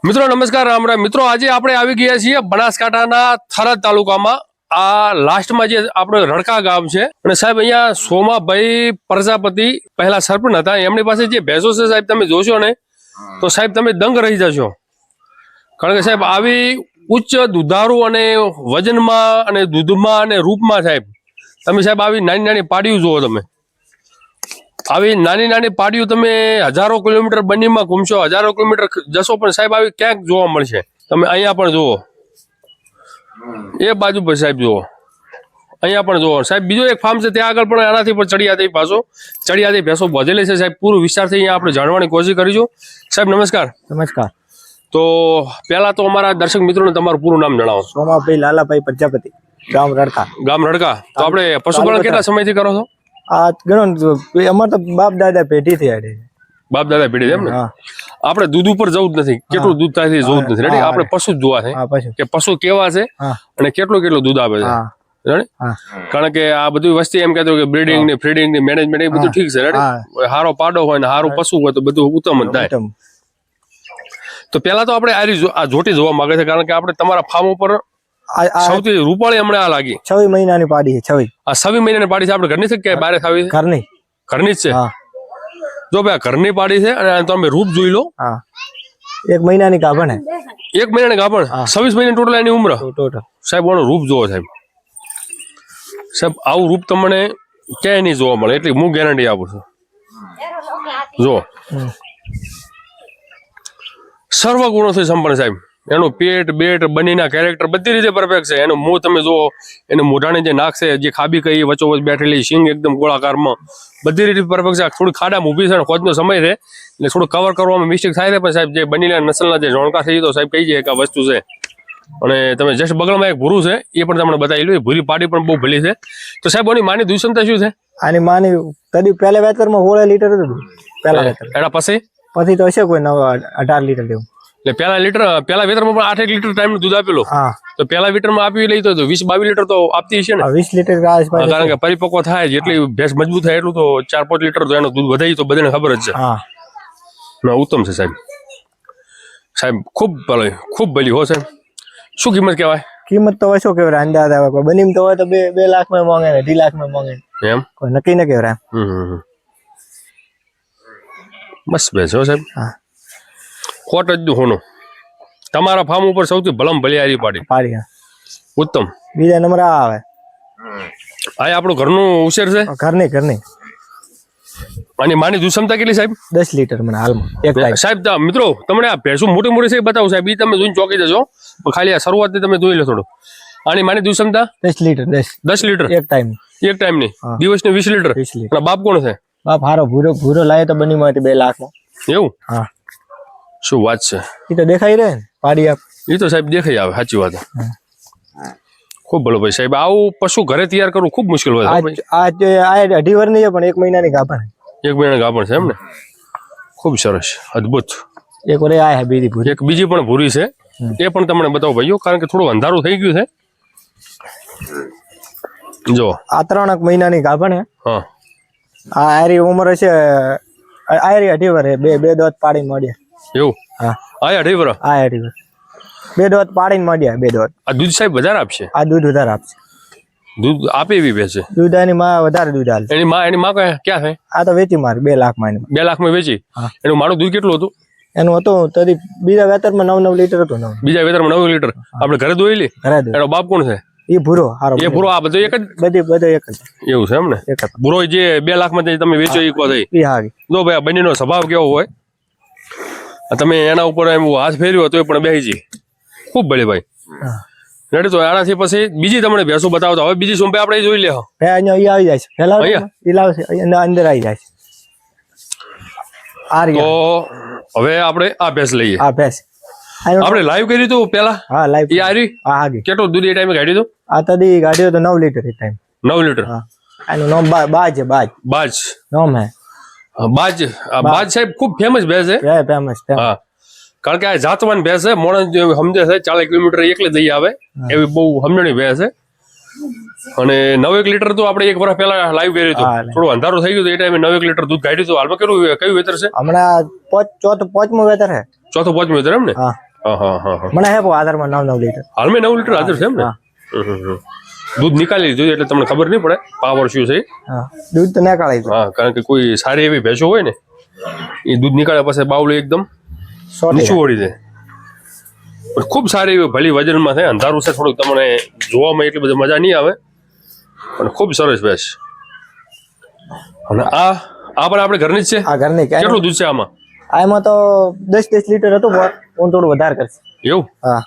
મિત્રો નમસ્કાર રામ રામ મિત્રો આજે આપણે આવી ગયા છીએ બનાસકાંઠાના થરાદ તાલુકામાં આ લાસ્ટમાં જે આપણું રડકા ગામ છે અને સાહેબ અહીંયા સોમાભાઈ પ્રજાપતિ પહેલા સરપંચ હતા એમની પાસે જે ભેંસો છે સાહેબ તમે જોશો ને તો સાહેબ તમે દંગ રહી જશો કારણ કે સાહેબ આવી ઉચ્ચ દુધારું અને વજનમાં અને દૂધમાં અને રૂપમાં સાહેબ તમે સાહેબ આવી નાની નાની પાડીઓ જુઓ તમે આવી નાની નાની પાડીઓ તમે હજારો કિલોમીટર બનીમાં ઘૂમશો હજારો કિલોમીટર જશો પણ સાહેબ આવી ક્યાંક જોવા મળશે તમે અહીંયા પણ જુઓ એ બાજુ પર સાહેબ જુઓ અહીંયા પણ જુઓ સાહેબ બીજો એક ફાર્મ છે ત્યાં આગળ પણ આનાથી પણ ચડિયાતી ભેંસો વધેલી છે સાહેબ પૂરું વિસ્તારથી અહીંયા આપણે જાણવાની કોશિશ કરીશું સાહેબ નમસ્કાર નમસ્કાર તો પહેલા તો અમારા દર્શક મિત્રોને તમારું પૂરું નામ જણાવો સોમાભાઈ લાલાભાઈ પ્રજાપતિ ગામ રડકા તો આપણે પશુપાલન કેટલા સમયથી કરો છો આ ગણો અમાર તો બાપ દાદા પેઢી થી આડે બાપ દાદા પેઢી એમ ને આપણે દૂધ ઉપર જવું જ નથી કેટલું દૂધ થાય જવું જ નથી રેડી આપણે પશુ જ જોવા છે કે પશુ કેવા છે અને કેટલું દૂધ આપે છે રેડી કારણ કે આ બધી વસ્તી એમ કહેતો કે બ્રીડિંગ ને ફ્રીડિંગ ને મેનેજમેન્ટ એ બધું ઠીક છે રેડી હારો પાડો હોય ને હારું પશુ હોય તો બધું ઉત્તમ જ થાય તો પેલા તો આપણે આ જોટી જોવા માંગે છે કારણ કે આપણે તમારા ફાર્મ ઉપર સૌથી રૂપાળી હમણાં આ લાગી 6 મહિનાની પાડી છે 6 આ 6 મહિનાની પાડી છે આપણે ઘરની છે કે બહાર ખાવી ઘરની જ છે જો ભાઈ ઘરની પાડી છે અને તમે રૂપ જોઈ લો 1 મહિનાની ગાભણ હે 1 મહિનાની ગાભણ 26 મહિના ટોટલ એની ઉંમર ટોટલ સાહેબ આનું રૂપ જોવો સાહેબ આવું રૂપ તમને ક્યાંય નહીં જોવા મળે એટલી હું ગેરંટી આપું છું જો સર્વ ગુણોથી સંપન્ન સાહેબ એનું પેટ બેટ બનીના કેરેક્ટર બધી રીતે પરફેક્ટ છે એનું મોં તમે જુઓ એનું મોઢાની જે નાક છે જે ખાબી કઈ વચ્ચોવચ બેઠેલી સિંગ એકદમ ગોળાકારમાં બધી રીતે પરફેક્ટ છે થોડી ખાડામાં ઊભી છે ખોજનો સમય છે એટલે થોડું કવર કરવામાં મિસ્ટેક થાય છે પણ સાહેબ જે બનીના નસલના જે જોણકા થઈ તો સાહેબ કહી જાય કે આ વસ્તુ છે અને તમે જસ્ટ બગલમાં એક ભૂરું છે એ પણ તમને બતાવી લો એ ભૂરી પાડી પણ બહુ ભલી છે તો સાહેબ આની માની દુષ્ણતા શું છે આની માની કદી પહેલા વેતરમાં 16 લીટર હતું પહેલા વેતર એના પછી તો હશે કોઈ 18 લીટર જેવું એટલે પેલા વેતરમાં પણ 8 લીટર ટાઈમ દૂધ આપેલું તો પેલા વીટરમાં આપી લઈ તો 20-22 લીટર તો આપતી છે ને 20 લીટર કારણ કે પરિપક્વ થાય જેટલી ભેંસ મજબૂત થાય એટલું તો 4-5 લીટર તો એનું દૂધ વધારી તો બધાને ખબર જ છે ઉત્તમ છે સાહેબ ખૂબ ભલી હો સાહેબ શું કિંમત કહેવાય કિંમત તો ઓછો કેવરાય અંદાજ આવે કોઈ બનીમ તો હોય તો 2 લાખ માં માંગે ને 2 લાખ માં માંગે એમ કોઈ નક્કી ન કેવરાય બસ બેસો સાહેબ કોટ જ હોનું તમારા ફાર્મ ઉપર સૌથી ભલમ ભલિયારી પાડી ઉત્તમ બીજા નંબર આવે આ આપણું ઘરનું ઉછેર છે ઘરની આની માની દૂધ ક્ષમતા કેટલી સાહેબ 10 લીટર મને હાલમાં સાહેબ મિત્રો તમને આ ભેંસું મોટી છે બતાવું સાહેબ એ તમે જોઈને ચોકી જજો ખાલી આ શરૂઆતની તમે જોઈ લો થોડું આની માની દૂધ ક્ષમતા 10 લીટર 10 લીટર એક ટાઈમ ની દિવસની 20 લીટર બાપ કોણ છે બાપ હારો ભૂરો લાવે તો બની માંથી 2 લાખ એવું હા શું વાત છે એ તો દેખાઈ રહે ને પાડી આપ એ તો સાહેબ દેખાઈ આવે સાચી વાત ખૂબ ભલો ભાઈ સાહેબ આવું પશુ ઘરે તૈયાર કરવું ખૂબ મુશ્કેલ હોય આ 2.5 વર્ષની છે પણ 1 મહિનાની ગાભણ 1 મહિનાની ગાભણ છે એમ ને ખૂબ સરસ અદભુત એક વરે આ બીજી ભૂરી એક બીજી પણ ભૂરી છે એ પણ તમને બતાવો ભાઈઓ કારણ કે થોડું અંધારું થઈ ગયું છે જો આ 3 મહિનાની ગાભણ હે હા આ આરી ઉંમર છે આરી 2.5 વર્ષ બે દોત પાડીને મળ્યા એવું હા આ 2.5 વર્ષ આ 2.5 વર્ષ બે દોત પાડીને મળ્યા બે દોત આ દૂધ સાહેબ વધારે આપશે આ દૂધ વધારે આપશે દૂધ આપે એવી ભેંસ છે દૂધ એની માં વધારે દૂધ હાલ એની માં ક્યાં થાય આ તો વેચી માર 2 લાખ માં 2 લાખ માં વેચી એનું મારું દૂધ કેટલું હતું એનું હતું તરી બીજા વેતરમાં 9 લીટર હતું બીજા વેતરમાં 9 લીટર આપણે ઘરે દોઈ લી એનો બાપ કોણ છે એ ભૂરો હારો એ ભૂરો આ બધું એક જ બધું એક જ એવું છે એમ ને ભૂરો જે 2 લાખ માં તમે વેચો એ કો થઈ એ હારી જો ભાઈ બંનેનો સ્વભાવ કેવો હોય તમે એના ઉપર એમ હાથ ફેર્યો તો એ પણ બેસી જઈ ખૂબ ભલે ભાઈ રેડી તો આનાથી પછી બીજી તમને ભેંસો બતાવતો હવે બીજી સોંપે આપણે જોઈ લે અહીંયા આવી જાય છે પેલા એ લાવશે અંદર આવી જાય છે તો હવે આપણે આ ભેંસ લઈએ આ ભેંસ આપણે લાઈવ કરી તો પેલા હા લાઈવ એ આરી હા હાગી કેટલો દૂધ એ ટાઈમે કાઢ્યું તો આ તદી ગાડ્યો તો 9 લીટર એ ટાઈમ 9 લીટર હા એનું નામ બાજ નામ હે બાજ સાહેબ ખૂબ ફેમસ ભેંસ છે ફેમસ હા કારણ કે આ જાતવાન ભેંસ છે મોણસ સમજે છે 40 કિલોમીટર એકલે દઈ આવે એવી બહુ સમજણી ભેંસ છે અને 9 લીટર તો આપણે 1 વર્ષ પહેલા લાઈવ કર્યું હતું થોડું અંધારું થઈ ગયું એ ટાઈમે 9 લીટર દૂધ કાઢ્યું હતું હાલમાં કયું વેતર છે હમણાં 4મું વેતર છે ચોથું 5મું વેતર એમ ને હા હા હા હા મને હે આધારમાં 9 લીટર. હાલમાં 9 લીટર હાજર છે એમ ને? દૂધ નીકાળી લીધું એટલે તમને ખબર નહીં પડે પાવર શું છે. હા દૂધ તો ના કાઢી હા કારણ કે કોઈ સારી એવી ભેંસો હોય ને એ દૂધ નીકાળ્યા પછી બાવલું એકદમ નીચું વળી જાય. પણ ખૂબ સારી એવી ભલી વજનમાં છે. અંધારું છે થોડુંક, તમને જોવામાં એટલી બધી મજા નહીં આવે પણ ખૂબ સરસ ભેંસ. અને આ પણ આપણે ઘરની જ છે. આ ઘરની કેટલું દૂધ છે આમાં? આમાં તો 10 લીટર હતું, હું થોડું વધારે કરશે. એવું? હા.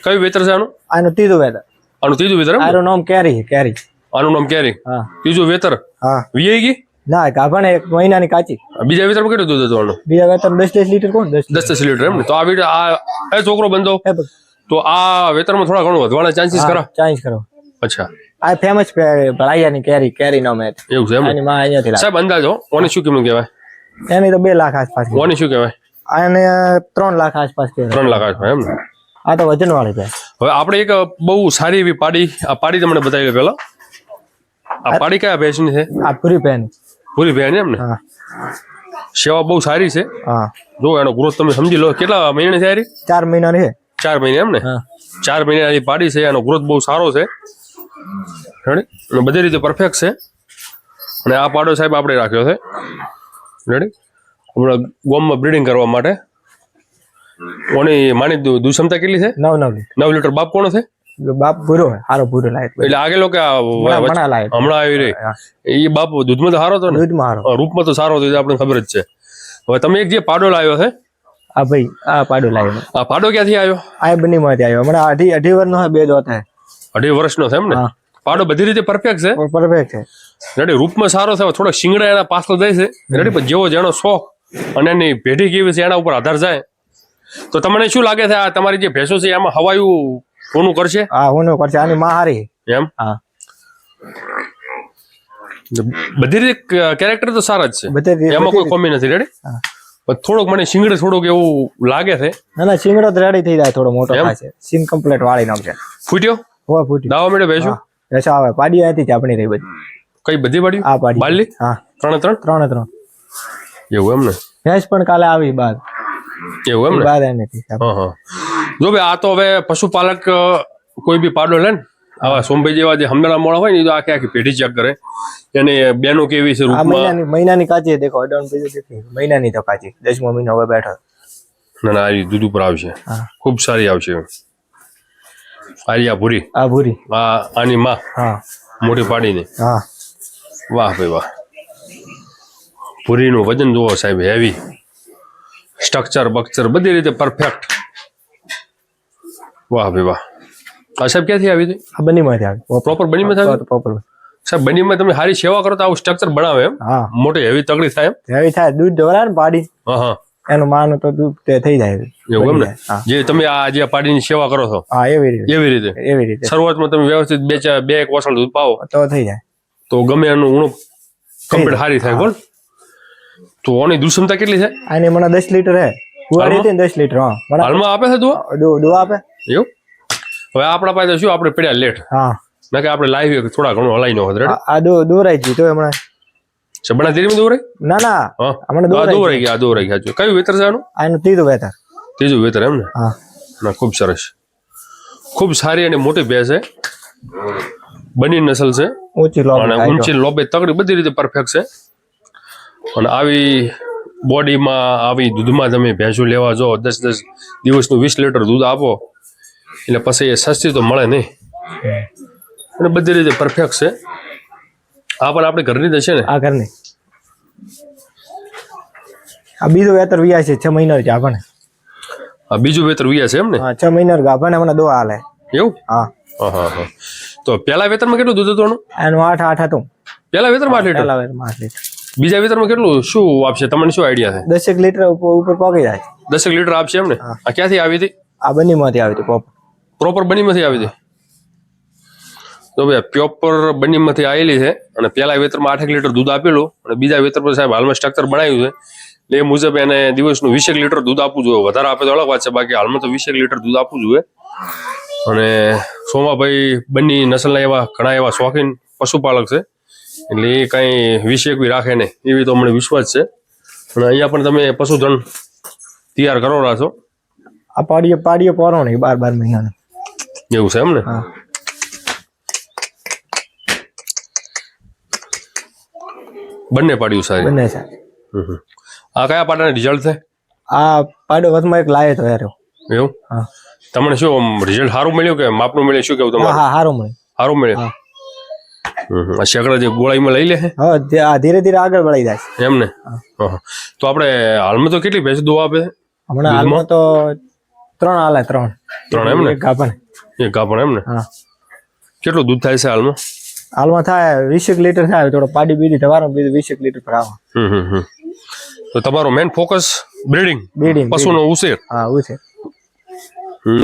કયું વેતર છે આનું? આનું ત્રીજું વેતર. આનું ત્રીજું વેતર એમ? આનું નામ કેરી. આનું નામ કેરી. હા. ત્રીજું વેતર. હા. વીઆઈ ગઈ? ના ગાભણ 1 મહિનાની કાચી. બીજા વેતરમાં કેટલું દૂધ હતું આનું? બીજા વેતર 10 લીટર કોણ? 10 લીટર એમ ને? તો આ છોકરો બંધો તો આ વેતરમાં થોડા ઘણું વધવાના ચાન્સીસ ખરા? ચાન્સ કરો. અચ્છા. આ ફેમસ ભળાઈયાની કેરી નામ હે. એવું છે એમ? આની માં અહીંયાથી લાવે. સાહેબ અંદાજો ઓની શું કિંમત કહેવાય? એની તો 2 લાખ આસપાસ. ઓની શું કહેવાય? આને 3 લાખ આસપાસ કહેવાય. 3 લાખ આસપાસ એમ ને? આ તો વજન વાળી છે. હવે આપણે એક બહુ સારી એવી પાડી તમને બતાવી પેલા. આ પાડી કયા ભેંસની છે? આ પૂરી પેન. પૂરી ભેંસ એમ ને? હા. સેવા બહુ સારી છે. હા. જો એનો ગ્રોથ તમે સમજી લો. કેટલા મહિને છે? 4 મહિનાની છે. 4 મહિને એમ ને? હા. 4 મહિનાની પાડી છે. એનો ગ્રોથ બહુ સારો છે. રેડી? અને બધી રીતે પરફેક્ટ છે. અને આ પાડો સાહેબ આપણે રાખ્યો છે. રેડી? હમણાં ગોમમાં બ્રીડિંગ કરવા માટે. ઓની માની દૂધ ક્ષમતા કેટલી છે? 9 લીટર. બાપ કોણ છે? બાપ પૂરો સારો પૂરો લાયક. એટલે આગેલો કે હમણાં આવી રહી એ બાપ દૂધમાં તો સારો હતો ને? દૂધમાં સારો. રૂપમાં તો સારો હતો, આપણે ખબર જ છે. હવે તમે એક જે પાડો લાવ્યો છે, આ ભાઈ આ પાડો લાવ્યો. આ પાડો ક્યાંથી આવ્યો? આ બની માંથી આવ્યો. હમણાં અઢી વર્ષનો છે. 2 દોત હે. 2.5 વર્ષનો છે એમ ને? પાડો બધી રીતે પરફેક્ટ છે. પરફેક્ટ છે. રેડી? રૂપમાં સારો છે. થોડો શિંગડા એના પાછળ જાય છે. રેડી? પણ જેવો જેનો શોખ અને એની પેઢી કેવી છે એના ઉપર આધાર જાય. તો તમને શું લાગે છે આ તમારી જે ભેંસો છે એમાં હવાયું કોનું કરશે? હા હોનું કરશે. આની માં હારી એમ? હા. બધી રીતે કેરેક્ટર તો સારા જ છે. બધી એમાં કોઈ કોમી નથી. રેડી? પણ થોડોક મને શિંગડે થોડોક એવું લાગે છે. ના શિંગડો તો રેડી થઈ જાય. થોડો મોટો થાય છે. સિંગ કમ્પ્લીટ વાળી નામ છે. ફૂટ્યો? હો ફૂટી. દાવા મેળે ભેંસો? ભેંસો આવે. પાડી હતી જ આપણી રહી બધી. કઈ બધી પાડી? આ પાડી. બાલી? હા. 3 એવું એમ ને? ભેંસ પણ કાલે આવી બાદ. એવું એમ ને? બાદ નથી. હા હા. જો ભાઈ આ તો હવે પશુપાલક કોઈ બી પાડો લે ને, આવા સોમભાઈ જેવા જે હમણાં મોડા હોય ને, એ તો આખી પેઢી ચેક કરે. એને બેનો કેવી છે આ રૂપમાં. મહિનાની કાચી દેખો. મહિનાની તો કાચી. 10મો મહિનો હવે બેઠો. ના આ દૂધ ઉપર આવશે. ખૂબ સારી આવશે. આર્યા ભૂરી. આ ભૂરી. આની માં. હા. મોટી પાડીની. હા. વાહ ભાઈ વાહ. ભૂરીનું વજન જુઓ સાહેબ, હેવી. સ્ટ્રક્ચર બક્ચર બધી રીતે પરફેક્ટ. વાહ ભાઈ વાહ. આ સાહેબ ક્યાંથી આવી હતી? આ બનીમાંથી આવી. પ્રોપર બનીમાંથી આવી? પ્રોપર. સાહેબ બનીમાં તમે સારી સેવા કરો તો આવું સ્ટ્રક્ચર બનાવે એમ? હા. મોટી હેવી તગડી થાય એમ? હેવી થાય. દૂધ ઢોળાય ને પાડી. હા હા. એનું માનું તો દૂધ તે થઈ જાય. એવું એમ ને? જે તમે આ જે પાડીની સેવા કરો છો હા એવી રીતે. એવી રીતે શરૂઆતમાં તમે વ્યવસ્થિત 2 કોસળ દૂધ પાવો તો થઈ જાય. તો ગમે એનું ઉણપ કમ્પ્લીટ સારી થાય. કોણ તો ઓની દૂધ ક્ષમતા કેટલી છે? આની મને 10 લીટર હે. કુવાડી હતી ને 10 લીટર. હા. હાલમાં આપે છે દૂધ આપે. એવું? હવે આપણા પાસે શું આપણે પડ્યા લેટ. હા. ના કે આપણે લાવી થોડા ઘણું હલાઈ નો હોત. આ દોરાઈ ગયું તો હમણાં. ચબણા ધીરે દોરાઈ? ના હમણાં દોરાઈ ગયા. કયું વેતર છે આનું? આનું ત્રીજું વેતર. ત્રીજું વેતર એમ ને? હા. ના ખૂબ સરસ. ખૂબ સારી અને મોટી ભેંસ છે. બની નસલ છે. ઊંચી લોબે તગડી બધી રીતે પરફેક્ટ છે. અને આવી બોડીમાં આવી દૂધમાં તમે ભેંસો લેવા જો 10 દિવસનું 20 લીટર દૂધ આપો એટલે પછી એ સસ્તી તો મળે નહીં. અને બધી રીતે પરફેક્ટ છે. આ પણ આપણે ઘરની જ છે ને? આ ઘરની. આ બીજું વેતર વ્યા છે. 6 મહિના ગાભણ. આ બીજું વેતર વ્યા છે એમ ને? હા 6 મહિના ગાભણ. હમણાં દો હાલે. એવું? હા. હા. તો પેલા વેતરમાં કેટલું દૂધ હતું આનું? એનું 8 હતું. પેલા વેતરમાં 8 લીટર? પેલા વેતરમાં 8 લીટર. બીજા વેતરમાં કેટલું શું આપશે? તમને શું આઈડિયા છે? 10 લીટર ઉપર પોકી જાય. 10 લીટર આપશે એમ ને? આ ક્યાંથી આવી હતી? આ બનીમાંથી આવી હતી. પ્રોપર બનીમાંથી આવી હતી. તો ભાઈ પ્યોપર બનીમાંથી આવેલી છે. અને પેલા વેતરમાં 8 લીટર દૂધ આપેલું અને બીજા વેતર પર સાહેબ હાલમાં સ્ટ્રક્ચર બનાવ્યું છે. એ મુજબ એને દિવસનું 20 લીટર દૂધ આપવું જોઈએ. વધારે આપે તો અલગ વાત છે, બાકી હાલમાં તો 20 લીટર દૂધ આપવું જોઈએ. અને સોમાભાઈ બની નસલના એવા ઘણા એવા શોખીન પશુપાલક છે, એટલે એ કાંઈ 20 રાખે નહીં એવી તો અમને વિશ્વાસ છે. અને અહીંયા પણ તમે પશુધન તૈયાર કરો છો. આ પાડીએ પોરો નહીં 12 મહિનાનો. એવું છે એમ ને? હા. બંને પાડ્યું સારી. બંને છે. આ કયા પાડાના રિઝલ્ટ છે? આ પાડો વચમાં એક લાયો તો યાર. એવું? હા. તમને શું રિઝલ્ટ સારું મળ્યું કે માપનું મળ્યું, શું કેવું તમારું? હા, સારું મળે. સારું મળ્યું. આ શેકડા જે ગોળાઈમાં લઈ લે છે હા, ધીરે ધીરે આગળ વળી જાય છે. એમ ને? હા. તો આપણે હાલમાં તો કેટલી ભેંસ દોવા આપે છે? હમણાં હાલમાં તો 3 હાલે 3. 3 એમ ને? એક ગાભણ. એક ગાભણ એમ ને? હા. કેટલું દૂધ થાય છે હાલમાં? હાલમાં થાય 20 લીટર થાય. થોડો પાડી બીજી થવાનું, બીજું 20 લીટર પર આવે. તો તમારો મેન ફોકસ બ્રીડિંગ, પશુનો ઉછેર. હા, ઉછેર.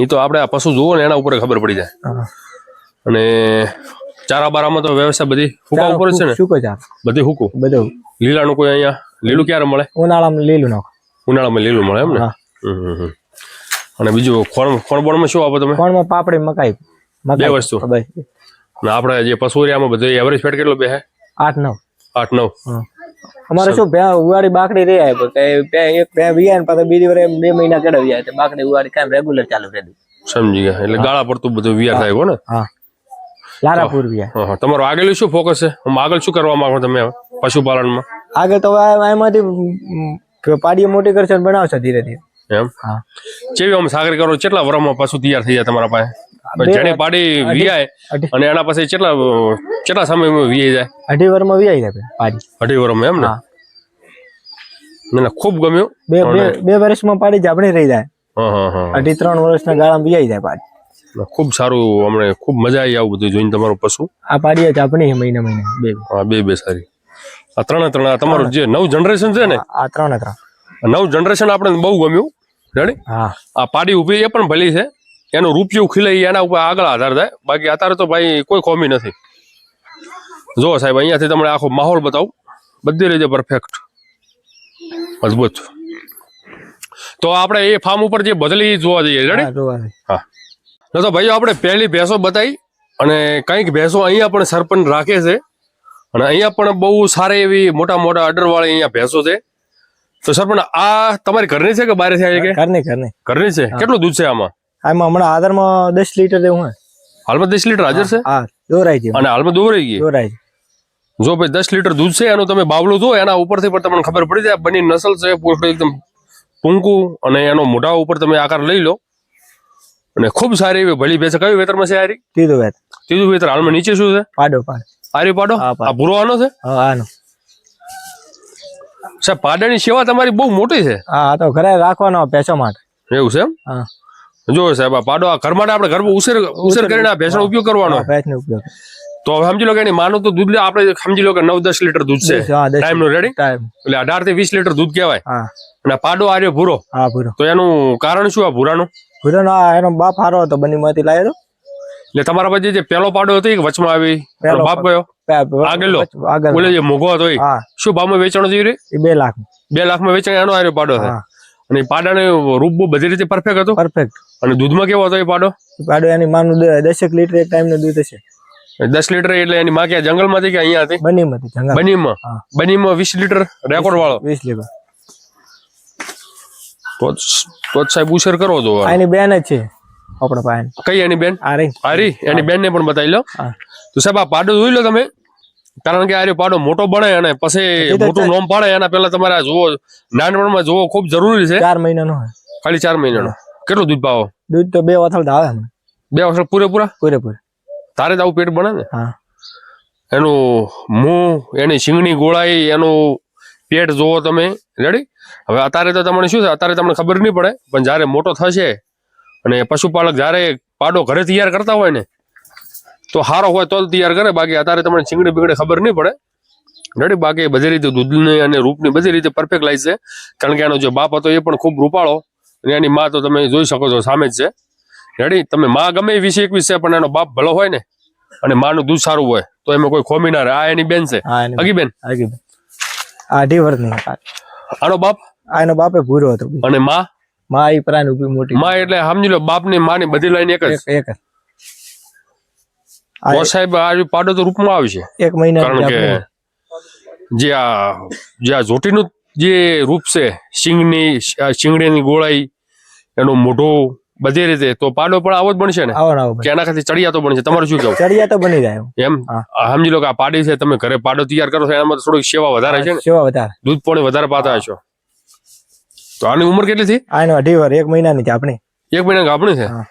એ તો આપણે આ પશુ જુઓ ને એના ઉપર ખબર પડી જાય. હા. અને ચારા બારામાં તો વ્યવસ્થા બધી હુકા ઉપર છે ને? સૂકો ચાર બધી હુકું. બધું. લીલાનું કોઈ અહીંયા લીલું ક્યારે મળે? ઉનાળામાં લીલું નાખો. ઉનાળામાં લીલું મળે એમ ને? હા. અને બીજું ખોણબોણમાં શું આપો તમે? ખોણમાં પાપડી, મકાઈ. 2 વસ્તુ. અને આપણે જે પશુ એરિયામાં બધું એવરેજ ફેટ કેટલો બે? 8-9. 8-9. અમારે શું ઉવાડી બાકડી રહી આવે એક બે વિયા ને પાછા બીજી વાર 2 મહિના કેળવી જાય બાકડી ઉવાડી કામ રેગ્યુલર ચાલુ રહે. સમજી ગયા. એટલે ગાળા પડતું બધું વિયાર થાય હો ને? હા. લારાપુર વિયા. હા. તમારું આગળ શું ફોકસ છે? આગળ શું કરવા માંગો તમે પશુપાલનમાં? આગળ તો એમાંથી પાડીઓ મોટી કરશે બનાવશે ધીરે ધીરે. એમ? હા. જેવી આમ સાગર કરો કેટલા વર્ષમાં પશુ તૈયાર થઈ જાય તમારા પાસે? જેની પાડી વિયાય અને એના પાસે કેટલા સમયમાં વિયાઈ જાય? 2.5 વર્ષમાં વિયાઈ જાય પાડી. 2.5 વર્ષમાં એમ ને? મને ખૂબ ગમ્યું. 2 વર્ષમાં પાડી જાબણી રહી જાય. હા. 2.5-3 વર્ષના ગાળામાં વિયાઈ જાય પાડી. ખૂબ સારું. અમને ખૂબ મજા આવી આવું બધું જોઈને તમારું પશુ. આ પાડી જાબણી મહિને બે. હા, બે સારી. આ 3 તમારું જે નવું જનરેશન છે ને? આ 3 નવું જનરેશન આપણે બહુ ગમ્યું. રેડી? હા. આ પાડી ઉભી એ પણ ભલી છે. એનું રૂપ જેવું ખીલાઈ એના ઉપર આગળ આધાર થાય. બાકી અત્યારે તો ભાઈ કોઈ ખોમી નથી. જો સાહેબ અહીંયાથી તમને આખો માહોલ બતાવું. બધી રીતે પરફેક્ટ, મજબૂત. તો આપણે એ ફાર્મ ઉપર જે બદલી જોવા જઈએ. રેડી? હા. તો ભાઈઓ આપણે પહેલી ભેંસો બતાવી અને કંઈક ભેંસો અહીંયા પણ સરપંચ રાખે છે અને અહીંયા પણ બહુ સારી એવી મોટા અડરવાળી અહીંયા ભેંસો છે. તો સરપંચ આ તમારી ઘરની છે કે બહાર છે? ઘરની છે. કેટલું દૂધ છે આમાં? હમણાં આધારમાં 10 લીટર જેવું. હાલમાં 10 લીટર હાજર છે? હા, દોરાઈ છે. અને હાલમાં દોરાઈ ગઈ. જો ભાઈ 10 લીટર દૂધ છે એનું તમે બાવલું જો એના ઉપરથી પણ તમને ખબર પડી જાય બની નસલ છે. પૂછડું એકદમ ટૂંકું અને એનો મોઢા ઉપર તમે આકાર લઈ લો અને ખૂબ સારી એવી ભલી ભેંસ. કયું વેતરમાં છે? આરી ત્રીજું વેતર. હાલમાં નીચે શું છે? પાડો. આ ભૂરો આનો છે? સાહેબ પાડાની સેવા તમારી બહુ મોટી છે. હા, તો ઘરે રાખવાનો ભેંસો માટે. એવું છે એમ? હા. જો સાહેબ આ પાડો આ ઘર માટે આપણે ઘરમાં ઉછેર કરીને આ ભેંસનો ઉપયોગ કરવાનો. તો હવે સમજી લો કે એની માનું તો દૂધ લે આપણે સમજી લો કે 9-10 લીટર દૂધ છે ટાઈમ નું. રેડી? એટલે 18 થી 20 લીટર દૂધ કહેવાય. અને પાડો આર્યો ભૂરો. તો એનું કારણ શું? આ ભૂરાનું એનો બાપ હારો હતો, બનીમાંથી લાવ્યો. એટલે તમારા પાસે જે પેલો પાડો હતો એ વચમાં આવી બાપ ગયો આગળ બોલે જે મોઘો હતો એ શું ભાવમાં વેચાણો જઈ રહી? 2 લાખ. 2 લાખમાં વેચાણ એનો આર્યો પાડો છે. અને પાડાનું રૂપ બધી રીતે પરફેક્ટ હતો. અને દૂધમાં કેવો હતો એ પાડો? એની માનું 10 લીટર એક ટાઈમ નું દૂધ હશે. 10 લીટર એટલે એની માં ક્યાં જંગલ માંથી કે અહીંયા હતી? બનીમાં 20 લીટર રેકોર્ડ વાળો. 20 લીટર. તો સાહેબ ઉછેર કરો તો. એની બેન જ છે આપણા પાસે. કઈ એની બેન? આરી. એની બેન ને પણ બતાવી લો. તો સાહેબ આ પાડો જોઈ લો તમે, કારણ કે આ પાડો મોટો બને અને પછી મોટું નોમ પાડે એના પહેલા તમારે જોવો, નાનપણમાં જોવો ખૂબ જરૂરી છે. 4 મહિનાનો. ખાલી 4 મહિનાનો. કેટલું દૂધ પાવો? દૂધ તો 2 વથલ આવે. 2 વથલ પૂરેપૂરા? તારે જ આવું પેટ બને ને? એનું મું, એની શીંગની ગોળાઈ, એનું પેટ જોવો તમે. રેડી? હવે અત્યારે તો તમને શું છે, અત્યારે તમને ખબર નહીં પડે, પણ જયારે મોટો થશે અને પશુપાલક જયારે પાડો ઘરે તૈયાર કરતા હોય ને તો સારો હોય તો તૈયાર કરે. બાકી અત્યારે તમને શીંગડી બીંગડી ખબર નહીં પડે. રેડી? બાકી બધી રીતે દૂધની અને રૂપની બધી રીતે પરફેક્ટ લાઈ છે. કારણ કે એનો જે બાપ હતો એ પણ ખૂબ રૂપાળો અને એની માં તો તમે જોઈ શકો છો સામે જ છે. રેડી? તમે માં ગમે 20-21 છે પણ એનો બાપ ભલો હોય ને અને માનું દૂધ સારું હોય તો એમાં કોઈ ખોમી ના રહે. આ એની બેન છે અગીબેન. 2.5 વર્ષની. આનો બાપ? એનો બાપે ભૂરો હતો. અને માં? એ પ્રાણ ઉભી મોટી. માં એટલે સમજી લો બાપ ની માની બધી લાઈન એક જ. સાહેબ આ પાડો તો રૂપમાં આવશે 1 મહિના. કારણ કે જે આ જોટીનું જે રૂપ છે, શીંગડીની ગોળાઈ, એનું મોઢું બધી રીતે, તો પાડો પણ આવો જ બનશે ને આવો ને આવો કે એના ખાતે ચડિયા તો બનશે? તમારું શું કેવું? ચડિયા તો બની જાય એમ હા. સમજી લો કે આ પાડી છે, તમે ઘરે પાડો તૈયાર કરો છો એનામાં તો થોડીક સેવા વધારે છે ને, સેવા વધારે. દૂધ પાણી વધારે પાતા હશો. તો આની ઉંમર કેટલી થઈ? આનો 2.5 વર્ષ 1 મહિનાની છે આપણી. 1 મહિના ગાભણી છે. હા.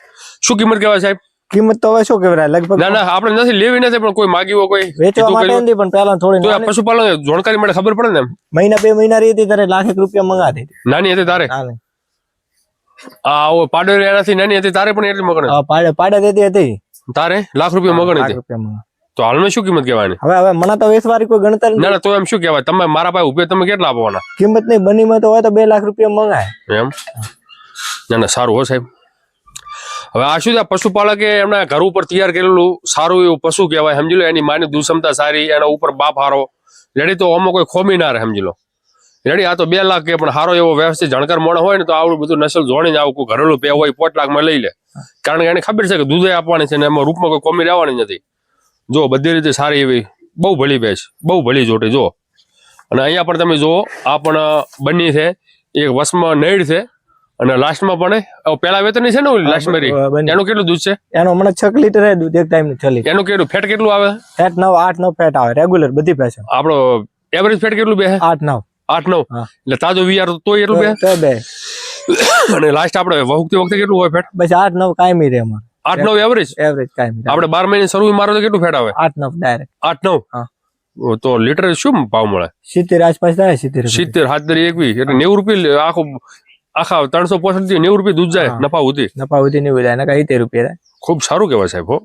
શું કિંમત કહેવાય સાહેબ? કિંમત તો હવે શું કહેવાય લગભગ ના ના આપણે નથી લેવી નથી, પણ કોઈ માગી હોય કોઈ વેચવા કીધું માટે કર્યું નથી, પણ પહેલા થોડી તો આ પશુપાલન જાણકારી માટે ખબર પડે ને એમ. મહિના 2 મહિના રહી હતી ત્યારે લાખ રૂપિયા મંગાતી હતી. નાની હતી તારે ચાલે. આ પાડો એનાથી નાની હતી તારે પણ એટલી મગણ પાડે દેતી હતી તારે લાખ રૂપિયા મગણ લાખ હતી. રૂપિયા મંગા. તો હાલમાં શું કિંમત કહેવાની? હવે મને તો વેચવારી કોઈ ગણતર ના ના તો એમ શું કહેવાય, તમે મારા પાસે ઉભે તમે કેટલા આપવાના? કિંમત નહીં બનીમાં તો હોય તો 2 લાખ રૂપિયા મંગાય એમ ના ના સારું હો સાહેબ. હવે આ શું છે, પશુપાલકે એમના ઘર ઉપર તૈયાર કરેલું સારું એવું પશુ કહેવાય. સમજી લો એની માની દૂધ ક્ષમતા સારી, એના ઉપર બાપ હારો રેડી, તો આમાં કોઈ ખોમી ના રહે. સમજી લો રેડી આ તો 2 લાખ કે પણ સારો એવો વ્યવસ્થિત જાણકાર મોણો હોય ને તો આવડું બધું નસલ જોડીને આવું કોઈ ઘરેલું પે હોય 5 લાખમાં લઈ લે, કારણ કે એને ખબર છે કે દૂધે આપવાની છે ને એમાં રૂપમાં કોઈ કોમી રહેવાની નથી. જો બધી રીતે સારી એવી બહુ ભલી ભેંસ, બહુ ભલી જોટી જો. અને અહીંયા પણ તમે જુઓ આ પણ બની છે, એક વસમાં નૈડ છે અને લાસ્ટમાં પણ પેલા વેતનની છે ને લાસ્ટમાં બની. એનું કેટલું દૂધ છે? એનો હમણાં 6 લીટર હે દૂધ એક ટાઈમ નું 6 લીટર. એનું કેટલું ફેટ કેટલું આવે? ફેટ 9 8 9 ફેટ આવે રેગ્યુલર બધી ભેંસો. આપણો એવરેજ ફેટ કેટલું બે? 8 9 8-9. હા. એટલે તાજો વીઆર તો એટલું બે. તો બે અને લાસ્ટ આપણે વહુકતી વખતે કેટલું હોય ફેટ? બસ 8 9 કાયમી રે અમારે 8-9 એવરેજ. એવરેજ કાયમી આપણે 12 મહિને શરૂ મારો તો કેટલું ફેટ આવે? 8 9 ડાયરેક્ટ 8-9. હા. તો લીટર શું ભાવ મળે? 70 આસપાસ થાય 70 70 7 21 એટલે 90 રૂપિયા આખા 365 થી 90 રૂપિયા દૂધ જાય હા. નફા ઉધી. નફા ઉધી નહીં જાય ને 70 રૂપિયા થાય. ખૂબ સારું કહેવાય સાહેબ હો.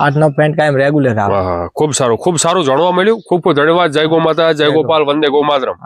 8 9 પેન્ટ કાયમ રેગ્યુલર આવે. હા ખૂબ સારું જાણવા મળ્યું. ખૂબ ખૂબ ધન્યવાદ. જય ગો માતા, જય ગોપાલ, વંદે ગો માતરમ.